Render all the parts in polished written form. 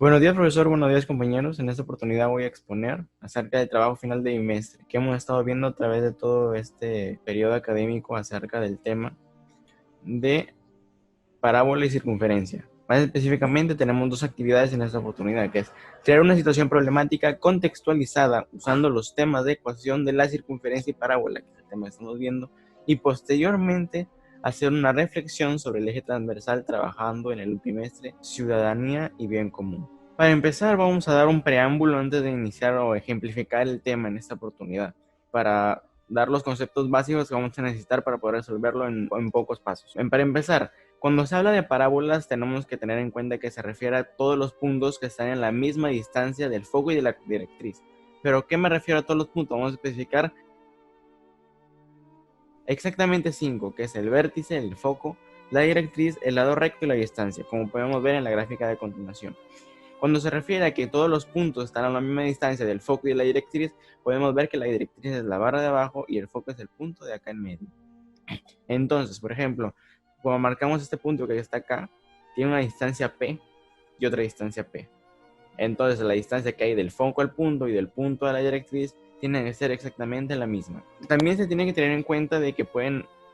Buenos días, profesor. Buenos días, compañeros. En esta oportunidad voy a exponer acerca del trabajo final de bimestre que hemos estado viendo a través de todo este periodo académico acerca del tema de parábola y circunferencia. Más específicamente, tenemos dos actividades en esta oportunidad, que es crear una situación problemática contextualizada usando los temas de ecuación de la circunferencia y parábola, que es el tema que estamos viendo, y posteriormente hacer una reflexión sobre el eje transversal trabajando en el bimestre ciudadanía y bien común. Para empezar, vamos a dar un preámbulo antes de iniciar o ejemplificar el tema en esta oportunidad, para dar los conceptos básicos que vamos a necesitar para poder resolverlo en pocos pasos. Para empezar, cuando se habla de parábolas, tenemos que tener en cuenta que se refiere a todos los puntos que están en la misma distancia del foco y de la directriz. ¿Pero qué me refiero a todos los puntos? Vamos a especificar exactamente 5, que es el vértice, el foco, la directriz, el lado recto y la distancia, como podemos ver en la gráfica de continuación. Cuando se refiere a que todos los puntos están a la misma distancia del foco y de la directriz, podemos ver que la directriz es la barra de abajo y el foco es el punto de acá en medio. Entonces, por ejemplo, cuando marcamos este punto que está acá, tiene una distancia P y otra distancia P. Entonces, la distancia que hay del foco al punto y del punto a la directriz tiene que ser exactamente la misma. También se tiene que tener en cuenta de que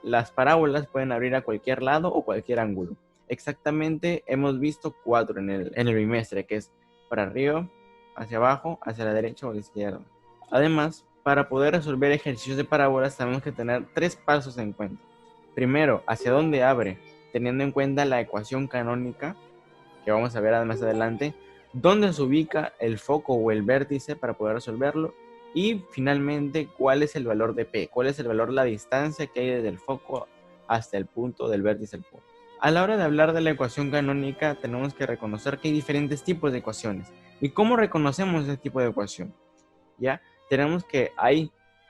las parábolas pueden abrir a cualquier lado o cualquier ángulo. Exactamente hemos visto 4 en el bimestre, que es para arriba, hacia abajo, hacia la derecha o la izquierda. Además, para poder resolver ejercicios de parábolas tenemos que tener 3 pasos en cuenta. Primero, hacia dónde abre, teniendo en cuenta la ecuación canónica, que vamos a ver más adelante, dónde se ubica el foco o el vértice para poder resolverlo, y finalmente cuál es el valor de P, cuál es el valor de la distancia que hay desde el foco hasta el punto del vértice del punto. A la hora de hablar de la ecuación canónica, tenemos que reconocer que hay diferentes tipos de ecuaciones. ¿Y cómo reconocemos ese tipo de ecuación? ¿Ya? Tenemos que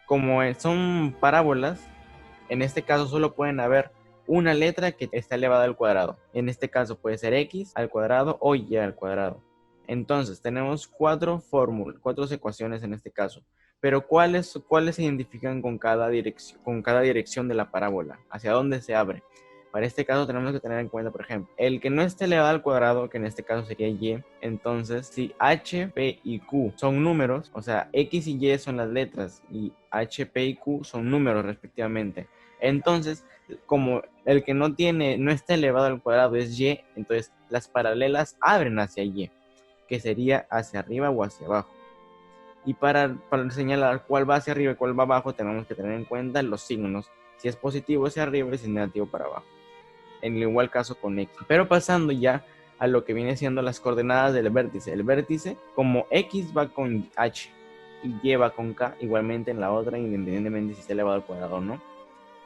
como son parábolas, en este caso solo pueden haber una letra que está elevada al cuadrado. En este caso puede ser x al cuadrado o y al cuadrado. Entonces tenemos 4 fórmulas, 4 ecuaciones en este caso. Pero ¿cuáles se identifican con cada dirección de la parábola? ¿Hacia dónde se abre? Para este caso tenemos que tener en cuenta, por ejemplo, el que no esté elevado al cuadrado, que en este caso sería y. Entonces, si h, p y q son números, o sea, x y y son las letras y h, p y q son números respectivamente. Entonces, como el que no está elevado al cuadrado es y, entonces las paralelas abren hacia y, que sería hacia arriba o hacia abajo. Y para señalar cuál va hacia arriba y cuál va abajo, tenemos que tener en cuenta los signos. Si es positivo hacia arriba y si es negativo para abajo. En el igual caso con x. Pero pasando ya a lo que viene siendo las coordenadas del vértice. El vértice, como x va con h y y va con k, igualmente en la otra, independientemente si está elevado al cuadrado o no.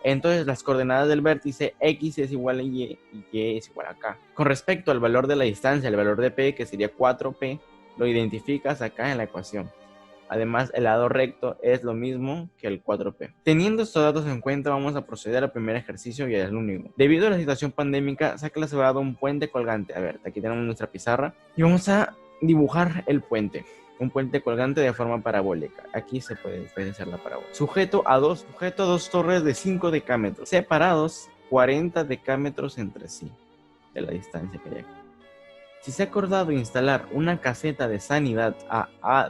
Entonces las coordenadas del vértice x es igual a y y es igual a k. Con respecto al valor de la distancia, el valor de p, que sería 4p, lo identificas acá en la ecuación. Además, el lado recto es lo mismo que el 4p. Teniendo estos datos en cuenta, vamos a proceder al primer ejercicio y al único. Debido a la situación pandémica, se ha clasificado un puente colgante. A ver, aquí tenemos nuestra pizarra y vamos a dibujar el puente. Un puente colgante de forma parabólica. Aquí se puede hacer la parábola. Sujeto a dos torres de 5 decámetros, separados 40 decámetros entre sí, de la distancia que hay aquí. Si se ha acordado instalar una caseta de sanidad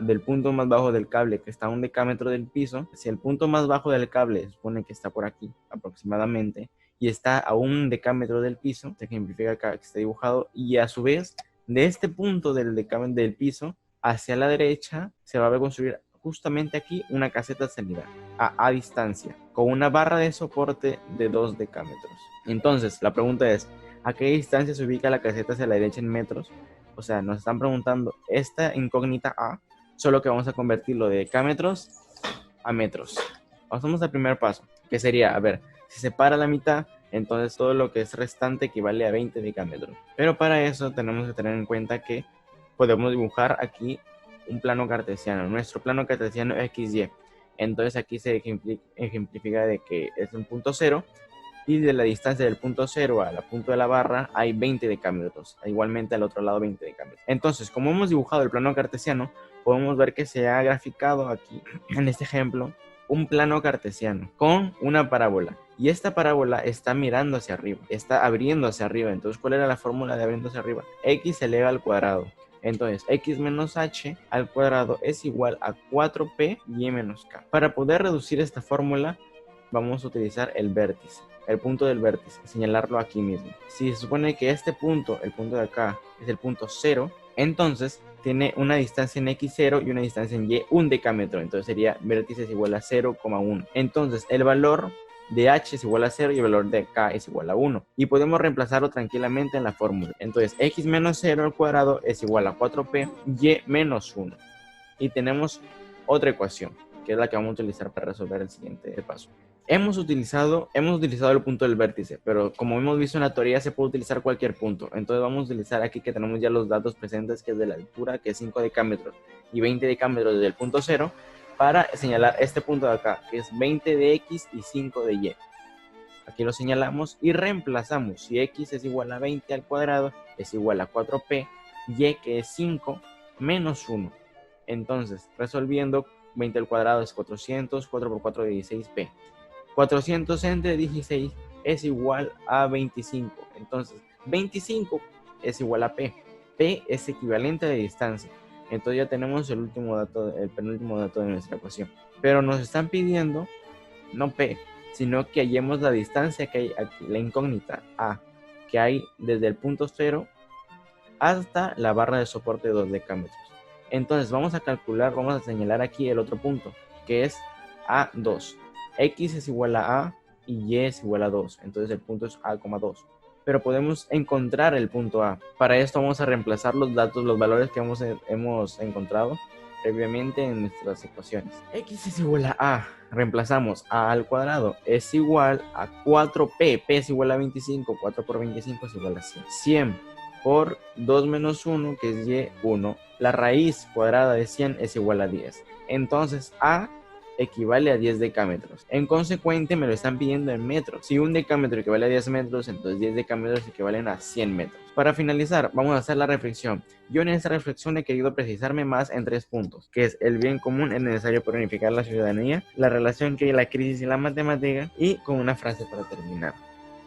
del punto más bajo del cable, que está a 1 decámetro del piso, si el punto más bajo del cable se supone que está por aquí aproximadamente y está a 1 decámetro del piso, se ejemplifica acá que está dibujado, y a su vez de este punto del piso hacia la derecha se va a construir justamente aquí una caseta de sanidad a distancia con una barra de soporte de 2 decámetros. Entonces la pregunta es, ¿a qué distancia se ubica la caseta hacia la derecha en metros? O sea, nos están preguntando esta incógnita A, solo que vamos a convertirlo de decámetros a metros. Pasamos al primer paso, que sería, a ver, si se separa la mitad, entonces todo lo que es restante equivale a 20 decámetros. Pero para eso tenemos que tener en cuenta que podemos dibujar aquí un plano cartesiano. Nuestro plano cartesiano es XY. Entonces aquí se ejemplifica de que es un punto cero, y de la distancia del punto 0 al punto de la barra hay 20 decámetros, igualmente al otro lado 20 decámetros. Entonces, como hemos dibujado el plano cartesiano, podemos ver que se ha graficado aquí, en este ejemplo, un plano cartesiano con una parábola. Y esta parábola está mirando hacia arriba, está abriendo hacia arriba. Entonces, ¿cuál era la fórmula de abriendo hacia arriba? X se eleva al cuadrado. Entonces, x menos h al cuadrado es igual a 4p y menos k. Para poder reducir esta fórmula, vamos a utilizar el vértice, el punto del vértice, señalarlo aquí mismo. Si se supone que este punto, el punto de acá, es el punto 0, entonces tiene una distancia en x0 y una distancia en y, un decámetro. Entonces sería vértice es igual a 0,1. Entonces el valor de h es igual a 0 y el valor de k es igual a 1. Y podemos reemplazarlo tranquilamente en la fórmula. Entonces x menos 0 al cuadrado es igual a 4p y menos 1. Y tenemos otra ecuación, que es la que vamos a utilizar para resolver el siguiente paso. Hemos utilizado el punto del vértice, pero como hemos visto en la teoría se puede utilizar cualquier punto. Entonces vamos a utilizar aquí que tenemos ya los datos presentes, que es de la altura, que es 5 decámetros, y 20 decámetros desde el punto 0, para señalar este punto de acá, que es 20 de x y 5 de y. Aquí lo señalamos y reemplazamos. Si x es igual a 20 al cuadrado, es igual a 4p, y que es 5, menos 1. Entonces, resolviendo, 20 al cuadrado es 400, 4 por 4 es 16p. 400 entre 16 es igual a 25. Entonces, 25 es igual a p. P es equivalente a la distancia. Entonces ya tenemos el penúltimo dato de nuestra ecuación. Pero nos están pidiendo, no p, sino que hallemos la distancia que hay aquí, la incógnita a, que hay desde el punto 0 hasta la barra de soporte de 2 decámetros. Entonces vamos a señalar aquí el otro punto, que es A2. X es igual a A y Y es igual a 2. Entonces el punto es A,2. Pero podemos encontrar el punto A. Para esto vamos a reemplazar los valores que hemos encontrado previamente en nuestras ecuaciones. X es igual a A. Reemplazamos A al cuadrado. Es igual a 4P. P es igual a 25. 4 por 25 es igual a 100. 100 por 2 menos 1, que es y, 1. La raíz cuadrada de 100 es igual a 10. Entonces A equivale a 10 decámetros. En consecuente me lo están pidiendo en metros. Si un decámetro equivale a 10 metros, entonces 10 decámetros equivalen a 100 metros. Para finalizar, vamos a hacer la reflexión. Yo en esta reflexión he querido precisarme más en 3 puntos, que es el bien común es necesario para unificar la ciudadanía, la relación que hay la crisis y la matemática, y con una frase para terminar.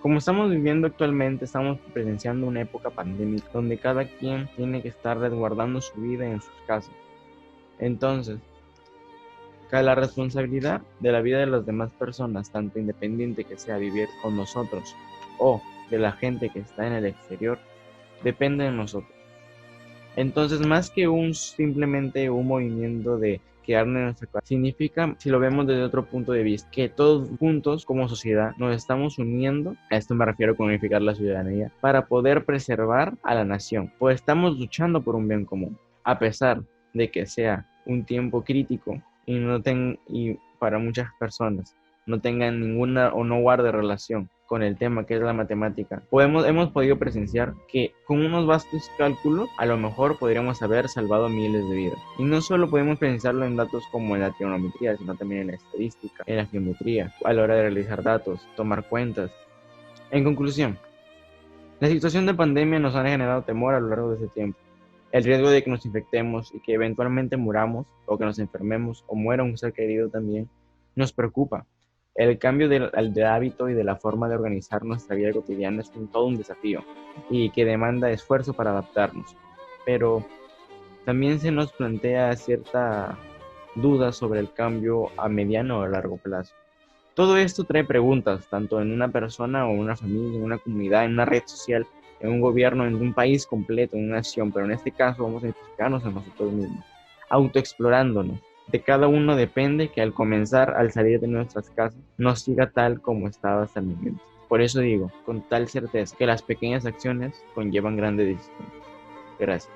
Como estamos viviendo actualmente, estamos presenciando una época pandémica donde cada quien tiene que estar resguardando su vida en sus casas. Entonces, la responsabilidad de la vida de las demás personas, tanto independiente que sea vivir con nosotros o de la gente que está en el exterior, depende de nosotros. Entonces, más que simplemente un movimiento de quedarnos en nuestra casa, significa, si lo vemos desde otro punto de vista, que todos juntos como sociedad nos estamos uniendo, a esto me refiero con unificar la ciudadanía, para poder preservar a la nación, pues estamos luchando por un bien común, a pesar de que sea un tiempo crítico y para muchas personas no tengan ninguna o no guarde relación con el tema que es la matemática, hemos podido presenciar que con unos vastos cálculos a lo mejor podríamos haber salvado miles de vidas. Y no solo podemos presenciarlo en datos como en la trigonometría, sino también en la estadística, en la geometría, a la hora de realizar datos, tomar cuentas. En conclusión, la situación de pandemia nos ha generado temor a lo largo de ese tiempo. El riesgo de que nos infectemos y que eventualmente muramos, o que nos enfermemos, o muera un ser querido también, nos preocupa. El cambio del hábito y de la forma de organizar nuestra vida cotidiana es todo un desafío y que demanda esfuerzo para adaptarnos. Pero también se nos plantea cierta duda sobre el cambio a mediano o a largo plazo. Todo esto trae preguntas, tanto en una persona o una familia, en una comunidad, en una red social, en un gobierno, en un país completo, en una nación, pero en este caso vamos a identificarnos a nosotros mismos, autoexplorándonos. De cada uno depende que al salir de nuestras casas, no siga tal como estaba hasta el momento. Por eso digo, con tal certeza, que las pequeñas acciones conllevan grandes decisiones. Gracias.